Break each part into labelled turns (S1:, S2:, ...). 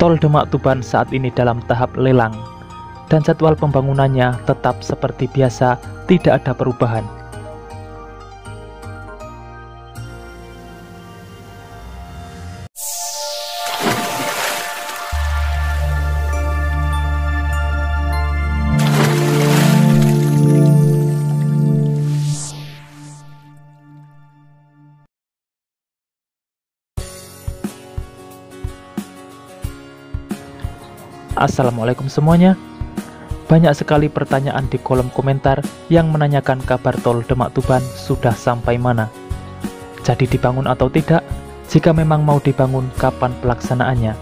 S1: Tol Demak Tuban saat ini dalam tahap lelang, dan jadwal pembangunannya tetap seperti biasa, tidak ada perubahan. Assalamualaikum semuanya. Banyak sekali pertanyaan di kolom komentar yang menanyakan kabar tol Demak Tuban sudah sampai mana. Jadi dibangun atau tidak? Jika memang mau dibangun, kapan pelaksanaannya?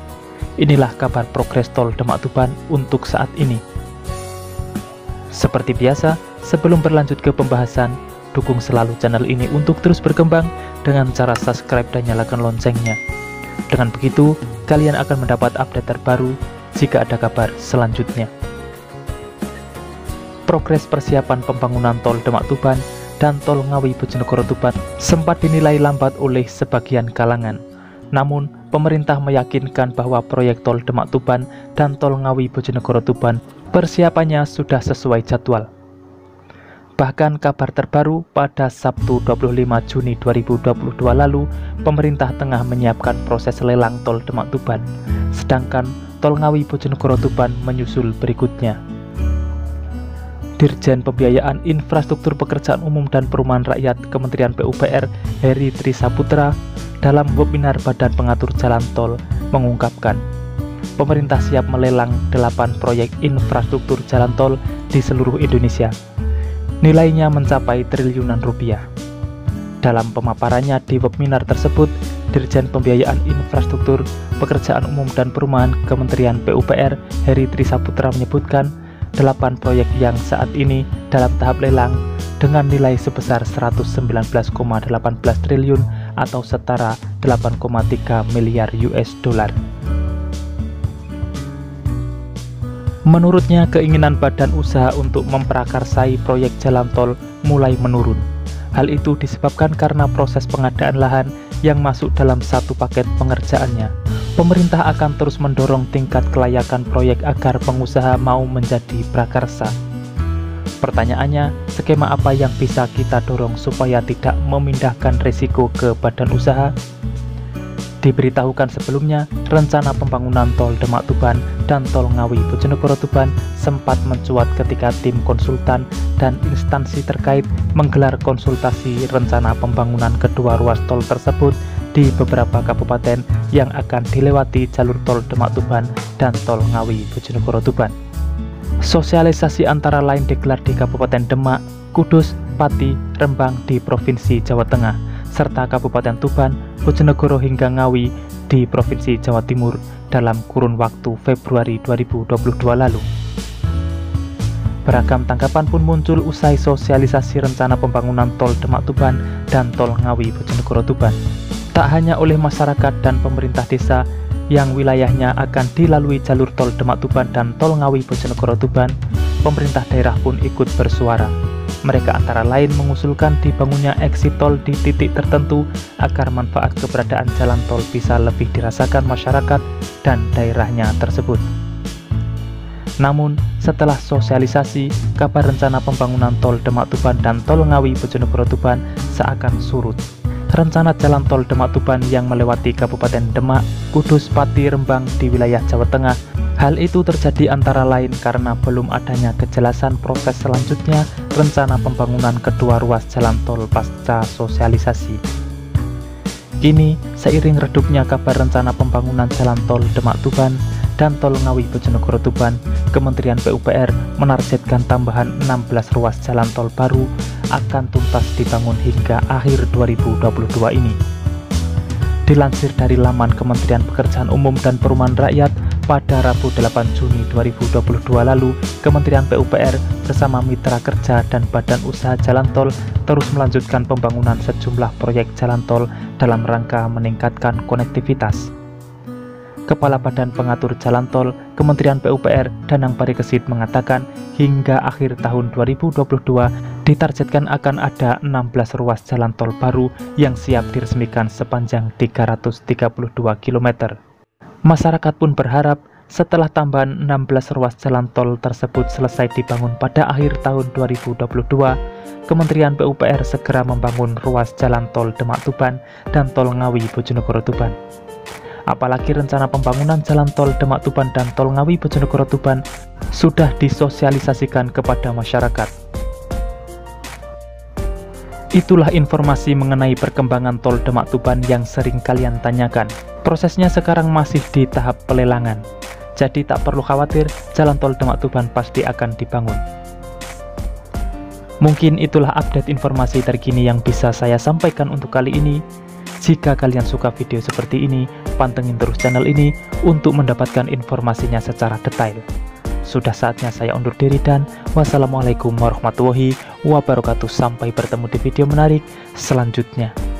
S1: Inilah kabar progres tol Demak Tuban untuk saat ini. Seperti biasa, sebelum berlanjut ke pembahasan, dukung selalu channel ini untuk terus berkembang dengan cara subscribe dan nyalakan loncengnya. Dengan begitu, kalian akan mendapat update terbaru jika ada kabar selanjutnya. Progres persiapan pembangunan tol Demak Tuban dan tol Ngawi Bojonegoro Tuban sempat dinilai lambat oleh sebagian kalangan. Namun, pemerintah meyakinkan bahwa proyek tol Demak Tuban dan tol Ngawi Bojonegoro Tuban persiapannya sudah sesuai jadwal. Bahkan kabar terbaru pada Sabtu 25 Juni 2022 lalu, pemerintah tengah menyiapkan proses lelang tol Demak Tuban, sedangkan tol Ngawi Bojonegoro Tuban menyusul berikutnya. Dirjen Pembiayaan Infrastruktur Pekerjaan Umum dan Perumahan Rakyat Kementerian PUPR Heri Trisaputra dalam webinar Badan Pengatur Jalan Tol mengungkapkan, pemerintah siap melelang 8 proyek infrastruktur jalan tol di seluruh Indonesia. Nilainya mencapai triliunan rupiah. Dalam pemaparannya di webinar tersebut, Dirjen Pembiayaan Infrastruktur Pekerjaan Umum dan Perumahan Kementerian PUPR Heri Trisaputra menyebutkan 8 proyek yang saat ini dalam tahap lelang dengan nilai sebesar 119,18 triliun atau setara 8,3 miliar US dollar. Menurutnya, keinginan badan usaha untuk memprakarsai proyek jalan tol mulai menurun. Hal itu disebabkan karena proses pengadaan lahan yang masuk dalam satu paket pengerjaannya. Pemerintah akan terus mendorong tingkat kelayakan proyek agar pengusaha mau menjadi prakarsa. Pertanyaannya, skema apa yang bisa kita dorong supaya tidak memindahkan risiko ke badan usaha? Diberitahukan sebelumnya, rencana pembangunan tol Demak Tuban dan tol Ngawi Bojonegoro Tuban sempat mencuat ketika tim konsultan dan instansi terkait menggelar konsultasi rencana pembangunan kedua ruas tol tersebut di beberapa kabupaten yang akan dilewati jalur tol Demak Tuban dan tol Ngawi Bojonegoro Tuban. Sosialisasi antara lain digelar di Kabupaten Demak, Kudus, Pati, Rembang di Provinsi Jawa Tengah, serta Kabupaten Tuban, Bojonegoro hingga Ngawi di Provinsi Jawa Timur dalam kurun waktu Februari 2022 lalu. Beragam tanggapan pun muncul usai sosialisasi rencana pembangunan tol Demak Tuban dan tol Ngawi Bojonegoro Tuban. Tak hanya oleh masyarakat dan pemerintah desa yang wilayahnya akan dilalui jalur tol Demak Tuban dan tol Ngawi Bojonegoro Tuban, pemerintah daerah pun ikut bersuara. Mereka antara lain mengusulkan dibangunnya exit tol di titik tertentu agar manfaat keberadaan jalan tol bisa lebih dirasakan masyarakat dan daerahnya tersebut. Namun, setelah sosialisasi, kabar rencana pembangunan tol Demak Tuban dan tol Ngawi Bojonegoro Tuban seakan surut. Rencana jalan tol Demak Tuban yang melewati Kabupaten Demak, Kudus, Pati, Rembang di wilayah Jawa Tengah. Hal itu terjadi antara lain karena belum adanya kejelasan proses selanjutnya rencana pembangunan kedua ruas jalan tol pasca sosialisasi. Kini, seiring redupnya kabar rencana pembangunan jalan tol Demak Tuban dan tol Ngawi Bojonegoro Tuban, Kementerian PUPR menargetkan tambahan 16 ruas jalan tol baru akan tuntas dibangun hingga akhir 2022 ini. Dilansir dari laman Kementerian Pekerjaan Umum dan Perumahan Rakyat, pada Rabu 8 Juni 2022 lalu, Kementerian PUPR bersama mitra kerja dan badan usaha jalan tol terus melanjutkan pembangunan sejumlah proyek jalan tol dalam rangka meningkatkan konektivitas. Kepala Badan Pengatur Jalan Tol Kementerian PUPR Danang Parikesit mengatakan hingga akhir tahun 2022 ditargetkan akan ada 16 ruas jalan tol baru yang siap diresmikan sepanjang 332 km. Masyarakat pun berharap setelah tambahan 16 ruas jalan tol tersebut selesai dibangun pada akhir tahun 2022, Kementerian PUPR segera membangun ruas jalan tol Demak Tuban dan tol Ngawi Bojonegoro Tuban. Apalagi rencana pembangunan jalan tol Demak Tuban dan tol Ngawi Bojonegoro Tuban sudah disosialisasikan kepada masyarakat. Itulah informasi mengenai perkembangan tol Demak Tuban yang sering kalian tanyakan. Prosesnya sekarang masih di tahap pelelangan. Jadi tak perlu khawatir, jalan tol Demak Tuban pasti akan dibangun. Mungkin itulah update informasi terkini yang bisa saya sampaikan untuk kali ini. Jika kalian suka video seperti ini, pantengin terus channel ini untuk mendapatkan informasinya secara detail. Sudah saatnya saya undur diri dan wassalamualaikum warahmatullahi wabarakatuh. Sampai bertemu di video menarik selanjutnya.